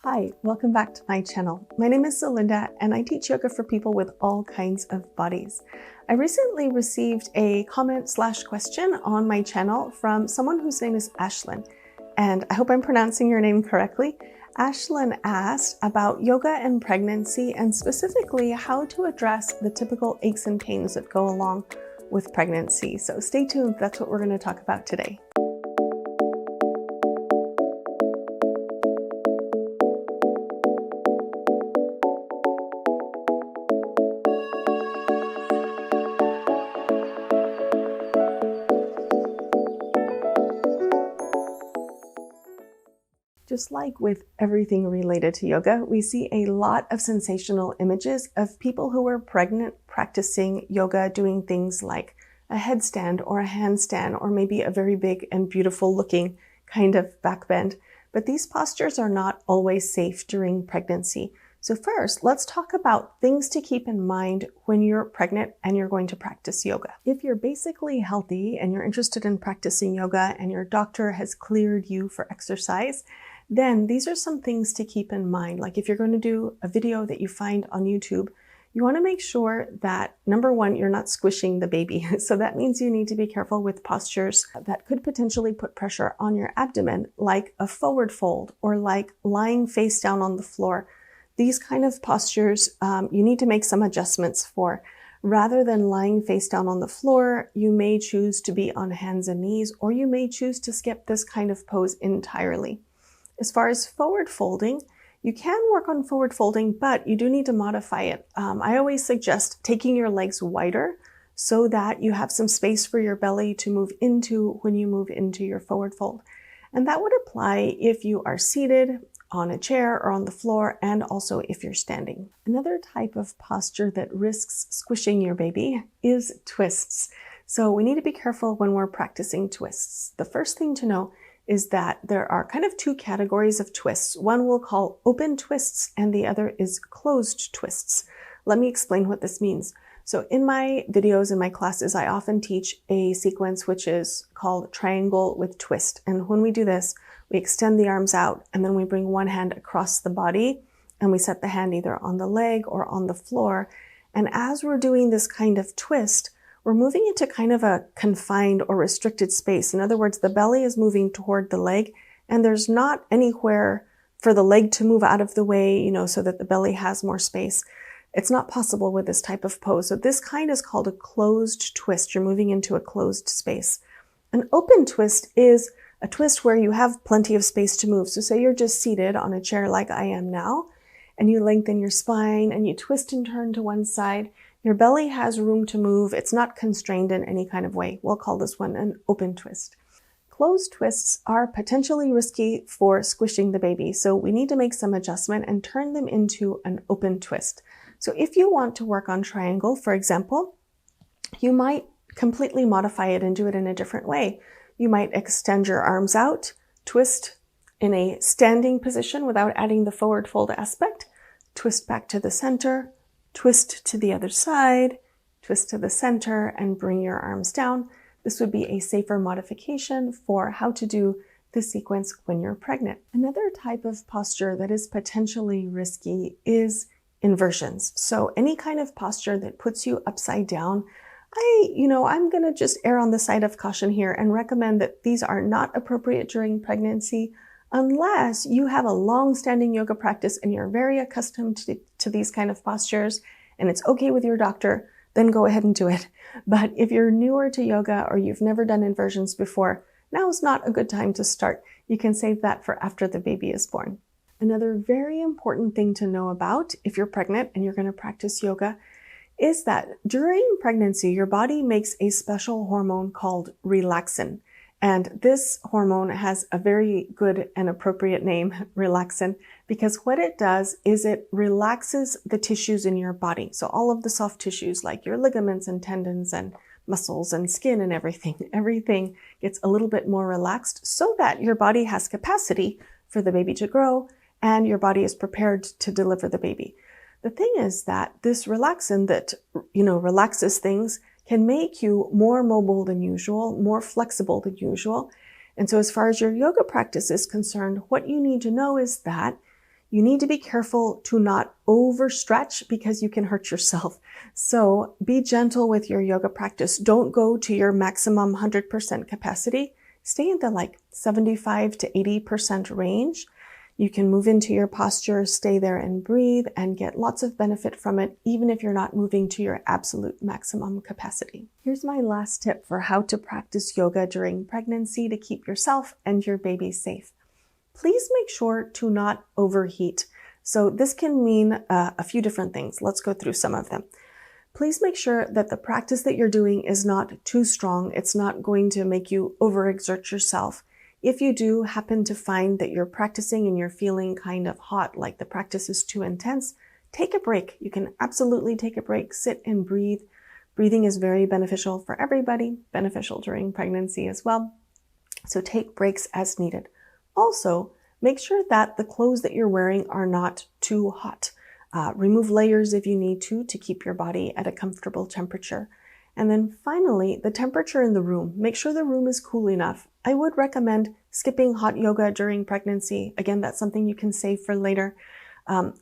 Hi, welcome back to my channel. My name is Zelinda and I teach yoga for people with all kinds of bodies. I recently received a comment/question on my channel from someone whose name is Ashlyn, and I hope I'm pronouncing your name correctly. Ashlyn asked about yoga and pregnancy and specifically how to address the typical aches and pains that go along with pregnancy. So stay tuned, that's what we're going to talk about today. Just like with everything related to yoga, we see a lot of sensational images of people who are pregnant practicing yoga, doing things like a headstand or a handstand, or maybe a very big and beautiful looking kind of back bend. But these postures are not always safe during pregnancy. So first, let's talk about things to keep in mind when you're pregnant and you're going to practice yoga. If you're basically healthy and you're interested in practicing yoga and your doctor has cleared you for exercise, then these are some things to keep in mind. Like if you're going to do a video that you find on YouTube, you want to make sure that, number one, you're not squishing the baby. So that means you need to be careful with postures that could potentially put pressure on your abdomen, like a forward fold or like lying face down on the floor. These kind of postures, you need to make some adjustments for. Rather than lying face down on the floor, you may choose to be on hands and knees, or you may choose to skip this kind of pose entirely. As far as forward folding, you can work on forward folding, but you do need to modify it. I always suggest taking your legs wider so that you have some space for your belly to move into when you move into your forward fold. And that would apply if you are seated on a chair or on the floor, and also if you're standing. Another type of posture that risks squishing your baby is twists. So we need to be careful when we're practicing twists. The first thing to know is that there are kind of two categories of twists. One we'll call open twists and the other is closed twists. Let me explain what this means. So in my videos, in my classes, I often teach a sequence which is called triangle with twist. And when we do this, we extend the arms out and then we bring one hand across the body and we set the hand either on the leg or on the floor. And as we're doing this kind of twist, we're moving into kind of a confined or restricted space. In other words, the belly is moving toward the leg and there's not anywhere for the leg to move out of the way, so that the belly has more space. It's not possible with this type of pose. So this kind is called a closed twist. You're moving into a closed space. An open twist is a twist where you have plenty of space to move. So say you're just seated on a chair like I am now, and you lengthen your spine and you twist and turn to one side. Your belly has room to move. It's not constrained in any kind of way. We'll call this one an open twist. Closed twists are potentially risky for squishing the baby, so we need to make some adjustment and turn them into an open twist. So if you want to work on triangle, for example, you might completely modify it and do it in a different way. You might extend your arms out, twist in a standing position without adding the forward fold aspect, twist back to the center, twist to the other side, twist to the center, and bring your arms down. This would be a safer modification for how to do this sequence when you're pregnant. Another type of posture that is potentially risky is inversions. So any kind of posture that puts you upside down, I'm going to just err on the side of caution here and recommend that these are not appropriate during pregnancy unless you have a long-standing yoga practice and you're very accustomed to these kind of postures and it's okay with your doctor, then go ahead and do it. But if you're newer to yoga or you've never done inversions before, now is not a good time to start. You can save that for after the baby is born. Another very important thing to know about if you're pregnant and you're going to practice yoga is that during pregnancy, your body makes a special hormone called relaxin. And this hormone has a very good and appropriate name, relaxin, because what it does is it relaxes the tissues in your body. So all of the soft tissues like your ligaments and tendons and muscles and skin and everything gets a little bit more relaxed so that your body has capacity for the baby to grow and your body is prepared to deliver the baby. The thing is that this relaxin that, relaxes things can make you more mobile than usual, more flexible than usual. And so as far as your yoga practice is concerned, what you need to know is that You need to be careful to not overstretch because you can hurt yourself. So be gentle with your yoga practice. Don't go to your maximum 100% capacity. Stay in the like 75 to 80% range. You can move into your posture, stay there and breathe and get lots of benefit from it, even if you're not moving to your absolute maximum capacity. Here's my last tip for how to practice yoga during pregnancy to keep yourself and your baby safe. Please make sure to not overheat. So this can mean a few different things. Let's go through some of them. Please make sure that the practice that you're doing is not too strong. It's not going to make you overexert yourself. If you do happen to find that you're practicing and you're feeling kind of hot, like the practice is too intense, take a break. You can absolutely take a break, sit and breathe. Breathing is very beneficial for everybody, beneficial during pregnancy as well. So take breaks as needed. Also, make sure that the clothes that you're wearing are not too hot. Remove layers if you need to keep your body at a comfortable temperature. And then finally, the temperature in the room. Make sure the room is cool enough. I would recommend skipping hot yoga during pregnancy. Again, that's something you can save for later.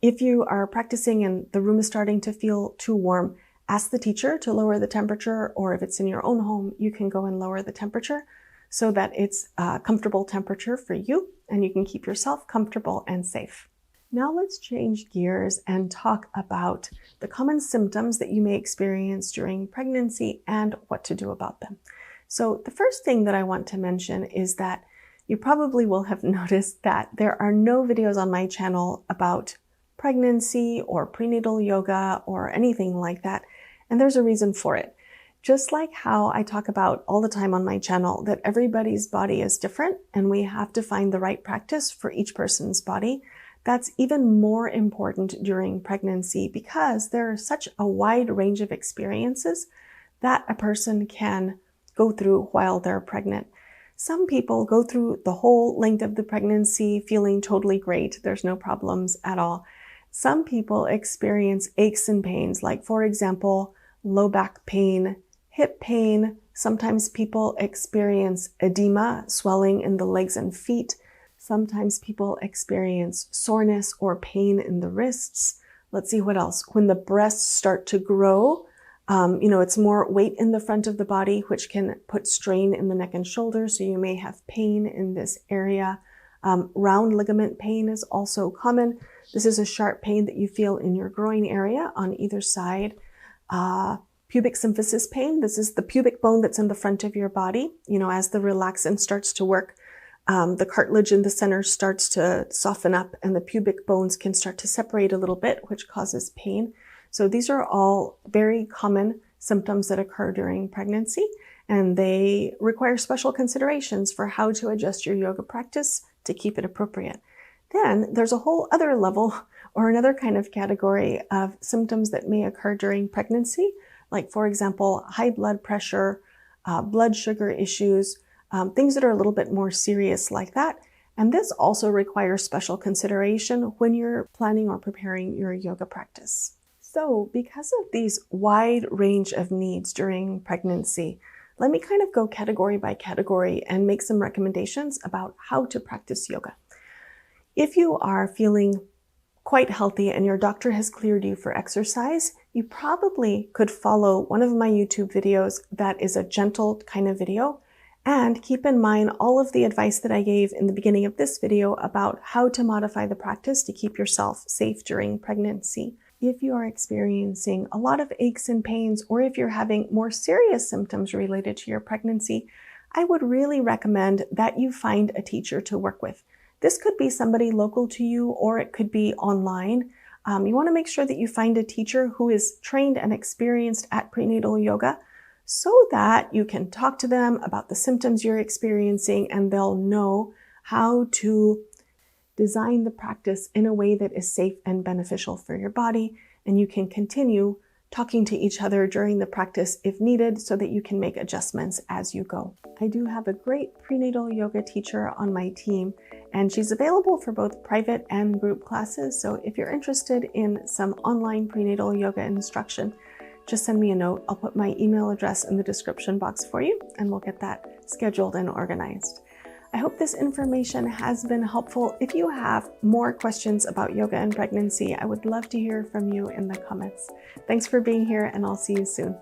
If you are practicing and the room is starting to feel too warm, ask the teacher to lower the temperature, or if it's in your own home, you can go and lower the temperature so that it's a comfortable temperature for you and you can keep yourself comfortable and safe. Now let's change gears and talk about the common symptoms that you may experience during pregnancy and what to do about them. So the first thing that I want to mention is that you probably will have noticed that there are no videos on my channel about pregnancy or prenatal yoga or anything like that. And there's a reason for it. Just like how I talk about all the time on my channel that everybody's body is different and we have to find the right practice for each person's body, that's even more important during pregnancy because there are such a wide range of experiences that a person can go through while they're pregnant. Some people go through the whole length of the pregnancy feeling totally great. There's no problems at all. Some people experience aches and pains, like for example, low back pain, hip pain. Sometimes people experience edema, swelling in the legs and feet. Sometimes people experience soreness or pain in the wrists. Let's see what else. When the breasts start to grow, it's more weight in the front of the body, which can put strain in the neck and shoulders. So you may have pain in this area. Round ligament pain is also common. This is a sharp pain that you feel in your groin area on either side. Pubic symphysis pain. This is the pubic bone that's in the front of your body. As the relaxin starts to work, the cartilage in the center starts to soften up and the pubic bones can start to separate a little bit, which causes pain. So these are all very common symptoms that occur during pregnancy, and they require special considerations for how to adjust your yoga practice to keep it appropriate. Then there's a whole other level or another kind of category of symptoms that may occur during pregnancy, like for example, high blood pressure, blood sugar issues, things that are a little bit more serious like that. And this also requires special consideration when you're planning or preparing your yoga practice. So because of these wide range of needs during pregnancy, let me kind of go category by category and make some recommendations about how to practice yoga. If you are feeling quite healthy and your doctor has cleared you for exercise, you probably could follow one of my YouTube videos that is a gentle kind of video. And keep in mind all of the advice that I gave in the beginning of this video about how to modify the practice to keep yourself safe during pregnancy. If you are experiencing a lot of aches and pains, or if you're having more serious symptoms related to your pregnancy, I would really recommend that you find a teacher to work with. This could be somebody local to you, or it could be online. You want to make sure that you find a teacher who is trained and experienced at prenatal yoga so that you can talk to them about the symptoms you're experiencing and they'll know how to design the practice in a way that is safe and beneficial for your body, and you can continue talking to each other during the practice if needed so that you can make adjustments as you go. I do have a great prenatal yoga teacher on my team, and she's available for both private and group classes. So if you're interested in some online prenatal yoga instruction, just send me a note. I'll put my email address in the description box for you, and we'll get that scheduled and organized. I hope this information has been helpful. If you have more questions about yoga and pregnancy, I would love to hear from you in the comments. Thanks for being here, and I'll see you soon.